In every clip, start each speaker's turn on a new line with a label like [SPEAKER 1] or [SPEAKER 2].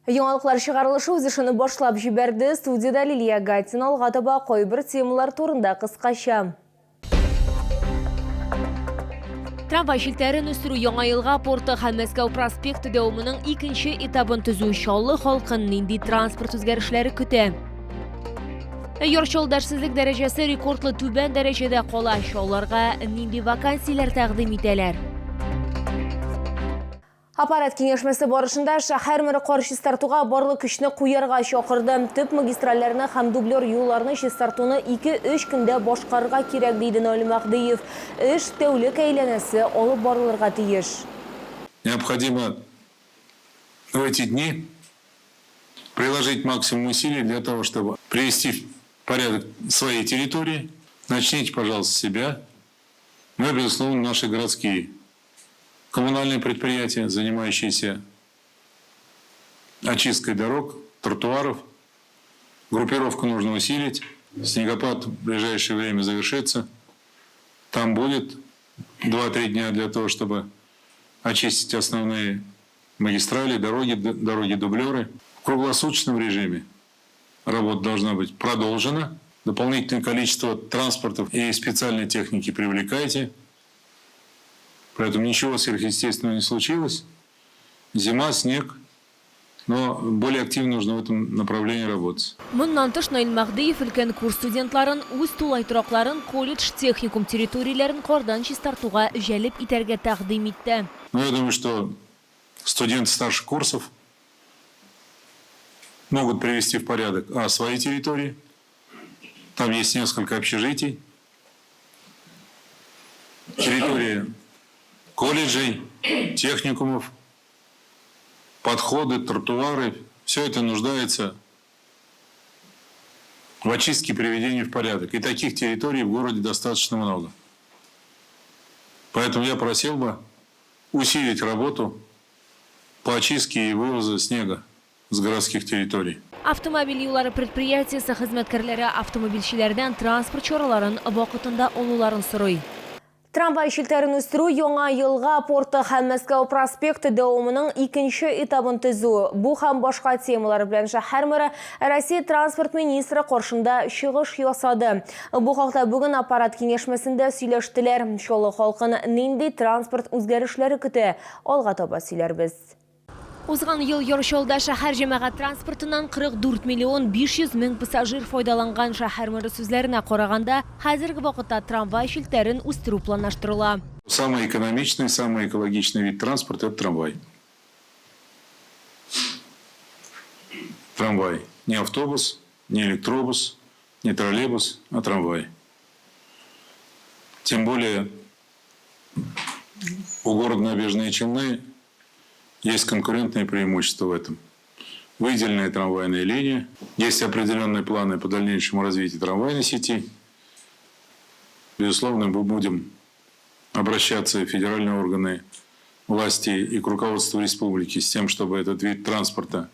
[SPEAKER 1] Яңалыклар чыгарылышы үз ишин башлап җибәрде. Студияда Лилия Гатина алгатыба койбир темалар турында кыскача. Трамвай шилтерин үстерүү яңа елга порты һәм Мәскәү проспекты дәвамының икенче этабын төзү чаллы халкын нинди транспорт үзгәрешләре көтә. Йорчол дәрсезлек дәрәҗәсе рекордлы түбән дәрәҗәдә кала, шауларга нинди вакансияләр тәкъдим итәләр. Аппарат киңәшмәсе барышында шәһәр мэры каршы стартуга барлык көчне куярга чакырды. Төп магистральләрне һәм дублер юлларны чистартуны 2-3 көндә башкарырга кирәк диде Наил Мәхдиев. Эш тәүлек әйләнәсе алып барылырга тиеш.
[SPEAKER 2] Необходимо в эти дни приложить максимум усилий для того, чтобы привести в порядок своей территории. Начните, пожалуйста, с себя. Мы, безусловно, наши городские коммунальные предприятия, занимающиеся очисткой дорог, тротуаров. Группировку нужно усилить. Снегопад в ближайшее время завершится. Там будет 2-3 дня для того, чтобы очистить основные магистрали, дороги-дублеры. В круглосуточном режиме работа должна быть продолжена. Дополнительное количество транспортов и специальной техники привлекайте. Поэтому ничего сверхъестественного не случилось. Зима, снег, но более активно нужно в этом направлении работать.
[SPEAKER 1] Моннан тыш Наил Мәхдиев өлкән курс студентларын үз тулай торакларын, колледж, техникум территорияләрен кардан чистартуга җәлеп итәргә тәкъдим итте.
[SPEAKER 2] Я думаю, что студенты старших курсов могут привести в порядок свои территории. Там есть несколько общежитий. Территория колледжей, техникумов, подходы, тротуары. Все это нуждается в очистке и приведении в порядок. И таких территорий в городе достаточно много. Поэтому я просил бы усилить работу по очистке и вывозу снега с городских территорий.
[SPEAKER 1] Автомобиль юллары предприятиясы хезмәткәрләре автомобильчеләрдән транспорт чараларын вакытында алуларын сорый. Трамвай шилтерин үстерүү яңа елга порты һәм Мәскәү проспекты дәвамының икенче этабын төзү. Бу һәм башка темалар белән шәһәр мэры Россия транспорт министры каршында чыгыш ясады. Бу хакта бүген аппарат киңәшмәсендә сөйләштеләр. Чаллы халкын нинди транспорт үзгәрешләре көтә? Алга таба сөйләрбез. Узган ел Йорчолда шәһәр җәмәгать транспортыннан 44 миллион 500 мең пассажир файдаланган. Шәһәр мэры сүзләренә караганда, хәзерге вакытта трамвай шилтерин үстерү планлаштырыла.
[SPEAKER 2] Самый экономичный, самый экологичный вид транспорта – это трамвай. Трамвай. Не автобус, не электробус, не троллейбус, а трамвай. Тем более у города Набережные Челны есть конкурентные преимущества в этом. Выделенная трамвайная линия. Есть определенные планы по дальнейшему развитию трамвайной сети. Безусловно, мы будем обращаться в федеральные органы власти и к руководству республики с тем, чтобы этот вид транспорта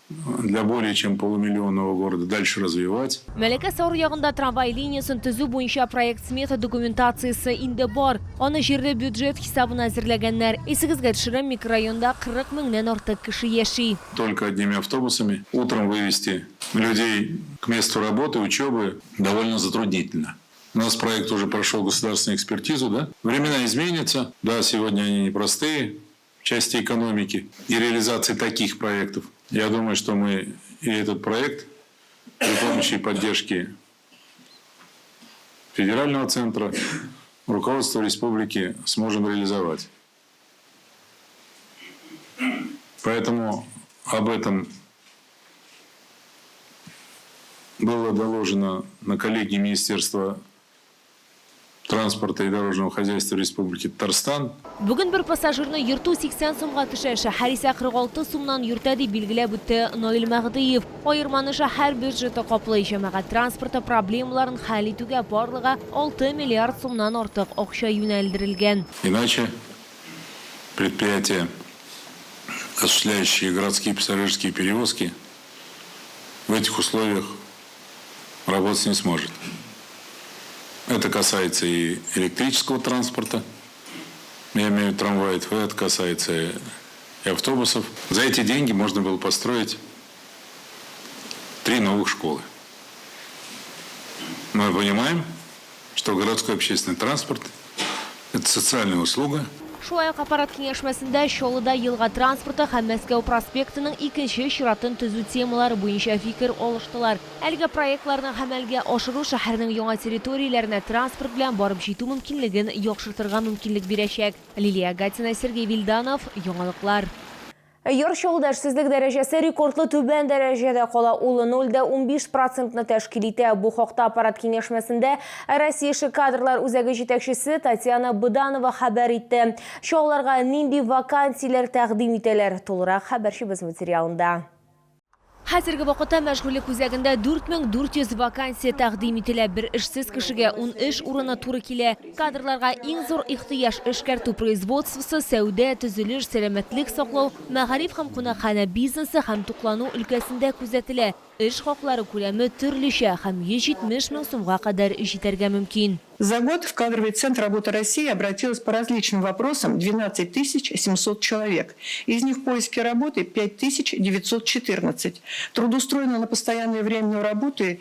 [SPEAKER 2] для более чем полумиллионного города дальше развивать.
[SPEAKER 1] Мәләкә Саур ягында трамвай линиясын төзү буенча проект смета документациясы инде бар. Аны җирдә бюджет хисабына әзерләгәннәр. Исегезгә төшерәм, микрорайонда 40 меңнән артык кеше яши.
[SPEAKER 2] Только одними автобусами утром вывести людей к месту работы, учебы довольно затруднительно. У нас проект уже прошел государственную экспертизу, да? Времена изменятся. Да, сегодня они непростые в части экономики и реализации таких проектов. Я думаю, что мы и этот проект при помощи поддержки федерального центра, руководства республики сможем реализовать. Поэтому об этом было доложено на коллегии Министерства транспорта и дорожного хозяйства Республики Татарстан.
[SPEAKER 1] Бүген бер пассажирны йөртү 80 сумга төшә, шәһәр исә 46 сумнан йөртә дип билгеләп үтте Наил Мәхдиев. Аерманы шәһәр бюджеты каплый, җәмәгать транспорты проблемаларын хәл итүгә барлыгы 6 миллиард сумнан артык акча юнәлдерелгән.
[SPEAKER 2] Иначе предприятия, осуществляющие городские пассажирские перевозки, в этих условиях работать не сможет. Это касается и электрического транспорта, я имею в виду трамваев, это касается и автобусов. За эти деньги можно было построить 3 новых школы. Мы понимаем, что городской общественный транспорт – это социальная услуга.
[SPEAKER 1] Шулай ук аппарат кеңешмәсендә Чаллыда елга транспорты һәм Мәскәү проспектының икенче чиратын төзү темалары буенча фикер алыштылар. Әлеге проектларны гамәлгә ашыру шәһәрнең яңа территорияләренә транспорт белән барып җитү мөмкинлеген яхшыртырга мөмкинлек бирәчәк. Лилия Гатина, Сергей Вильданов, Яңалыклар. Йор Чаллыда эшсезлек дәрәҗәсе рекордлы түбән дәрәҗәдә кала. Ул 0,15%-ны тәшкил итә. Бу хакта аппарат киңәшмәсендә Россия эше кадрлар үзәге җитәкчесе Татьяна Быданова хәбәр итте. Чаллыларга нинди вакансияләр тәкъдим итәләр? Тулырак хәбәрчебез материалында. Хәзерге вакытта мәшгульлек үзәгендә 4400 вакансия тәкъдим ителә. Бер эшсез кешегә 10 эш урыны туры килә. Кадрларга иң зур ихтыяж эшкәртү производствосы, сәүдә, төзелеш, сәламәтлек саклау, мәгариф һәм кунакханә бизнесы һәм туклану өлкәсендә күзәтелә. Эш хаклары күләме төрлечә һәм 170 мең сумга кадәр җитәргә мөмкин.
[SPEAKER 3] За год в кадровый центр работы России обратилось по различным вопросам 12 700 человек. Из них в поиске работы 5914. Трудоустроено на постоянное время работы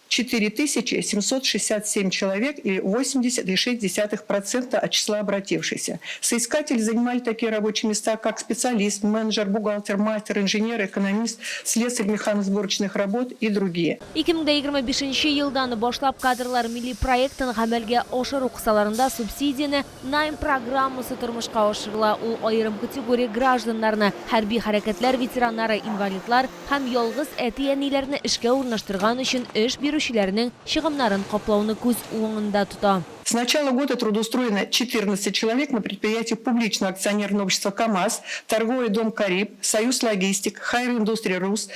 [SPEAKER 3] 4767 человек или 80,6% от числа обратившихся. Соискатели занимали такие рабочие места, как специалист, менеджер, бухгалтер, мастер, инженер, экономист, слесарь механосборочных работ и другие.
[SPEAKER 1] 2025 елдан башлап кадрлар милли проектын гамәлгә ашыру кысаларында субсидияны найм программасы тормышка ашырыла. Ул айрым категория гражданнарны, хәрби хәрәкәтләр ветераннары, инвалидлар һәм ялгыз әти-әниләрне эшкә урнаштырган өчен эш бирүчеләрнең чыгымнарын каплауны күз уңында тута.
[SPEAKER 3] С начала года трудоустроено 14 человек на предприятиях публичного акционерного общества КАМАЗ, торговый дом Кариб, Союз Логистик, Хайр Индустрия Рус,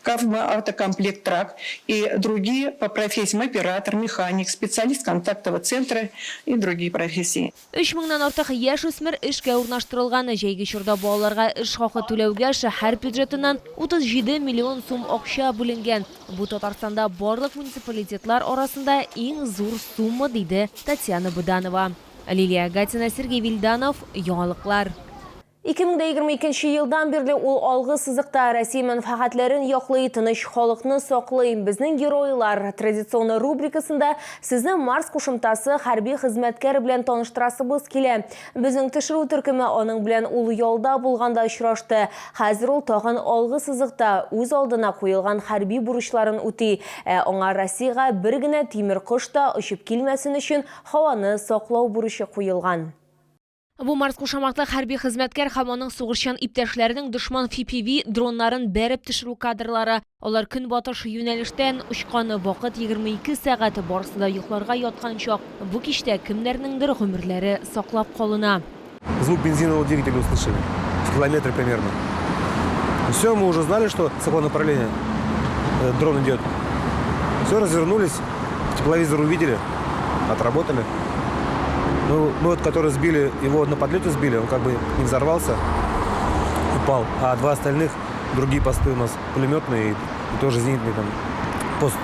[SPEAKER 3] Кавма Автокомплект Трак и другие по профессиям оператор, механик, специалист контактового центра и другие профессии.
[SPEAKER 1] 3000-нан артык яшь үсмер эшкә урнаштырылган. Җәйге чорда балаларга эш хакы түләүгә шәһәр бюджетыннан 37 миллион сум акча бүленгән. Бу Татарстанда барлык муниципалитетлар арасында иң зур сумма, диде Татьяна Быданова. Лилия Гатина, Сергей Вильданов, Яңалыклар. 2022 елдан бирле ул алгы сызыкта Россия мәнфәгатьләрен яклый, тыныч халыкны саклый. Безнең геройлар традицион рубрикасында сезне Марс кушымтасы хәрби хезмәткәр белән таныштырасыбыз килә. Безнең төшерү төркеме аның белән ул ялда булганда очрашты. Хәзер ул тагын алгы сызыкта үз алдына куелган хәрби бурычларын үти. Аңа Россиягә бер генә тимер кош та очып килмәсен өчен һаваны саклау бурычы куелган. Бу Марс кушамаклы хәрби хезмәткәр һәм аның сугышчан иптәшләренең дошман FPV дроннарын бәреп төшерү кадрлары. Алар көнбатыш юнәлештән учканы вакыт 22 сәгать барысы да йокларга яткан чак. Бу кичтә кемнәрнеңдер гомерләре саклап калына.
[SPEAKER 4] Звук бензинового двигателя услышали. В километре примерно. Все, мы уже знали, что с какого направления дрон идет. Все, развернулись, тепловизор увидели, отработали. Ну, мы вот, который сбили, его на подлете сбили, он как бы не взорвался, упал. А 2 остальных, другие посты у нас пулеметные и тоже зенитные там пост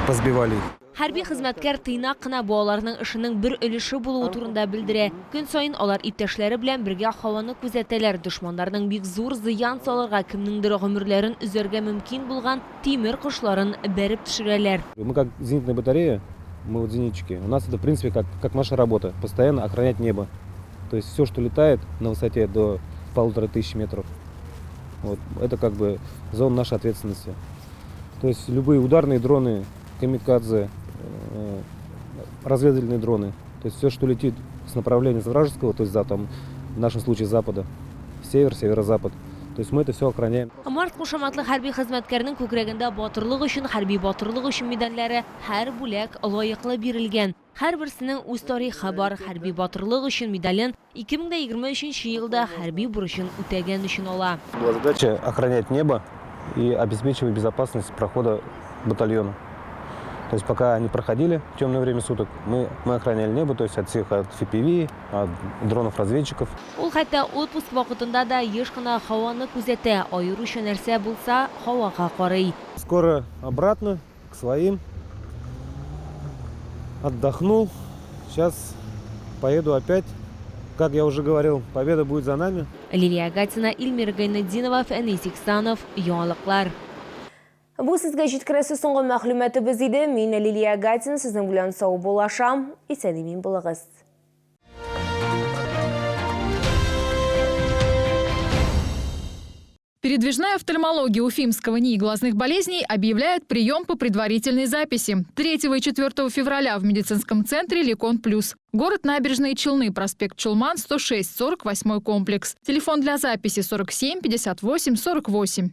[SPEAKER 4] позбивали их.
[SPEAKER 1] Хәрби хезмәткәр тыйнак кына балаларның эшенең бер өлеше булуы турында белдерә. Көн саен алар иптәшләре белән бергә һаваны күзәтәләр. Дошманнарның бик зур зыян салырга, кемнеңдер гомерләрен үзәргә мөмкин булган тимер кошларын бәреп төшерәләр.
[SPEAKER 4] Мы как зенитная батарея, мы вот зенитчики. У нас это, в принципе, как наша работа. Постоянно охранять небо. То есть все, что летает на высоте до 1500 метров, вот, это как бы зона нашей ответственности. То есть любые ударные дроны, камикадзе, разведывательные дроны. То есть все, что летит с направления вражеского, то есть в нашем случае запада, север, северо-запад. То есть мы это все охраняем.
[SPEAKER 1] Марс кушаматлы хәрби хезмәткәрнең күкрәгендә батырлык өчен, хәрби батырлык өчен медальләре һәр бүләк лаеклы бирелгән. Һәрберсенең үз тарихы бар. Хәрби батырлык өчен медален 2023 елда хәрби бурычын үтәгән өчен ала.
[SPEAKER 4] Была задача охранять небо и обеспечивать безопасность прохода батальона. То есть пока они проходили в темное время суток, мы охраняли небо, то есть от всех, от FPV, от дронов-разведчиков.
[SPEAKER 1] Ул хәтта отпуск вакытында да еш кына һаваны күзәтә. Аеруча нәрсә булса, һавага карый.
[SPEAKER 4] Скоро обратно к своим. Отдохнул. Сейчас поеду опять Как я уже говорил, победа будет за нами.
[SPEAKER 1] Лилия Гатина, Ильмир Гайнетдинова, Фәнис Иксанов, яңалыклар. Бу сезгә җиткерәсе соңгы мәгълүматыбыз иде. Мин Лилия Гатин, сезнең белән сау булашам. Исән-имин булыгыз.
[SPEAKER 5] Передвижная офтальмология Уфимского НИИ глазных болезней объявляет прием по предварительной записи. 3 и 4 февраля в медицинском центре «Лекон Плюс». Город Набережные Челны, проспект Чулман, 106, 48 комплекс. Телефон для записи 47 58 48.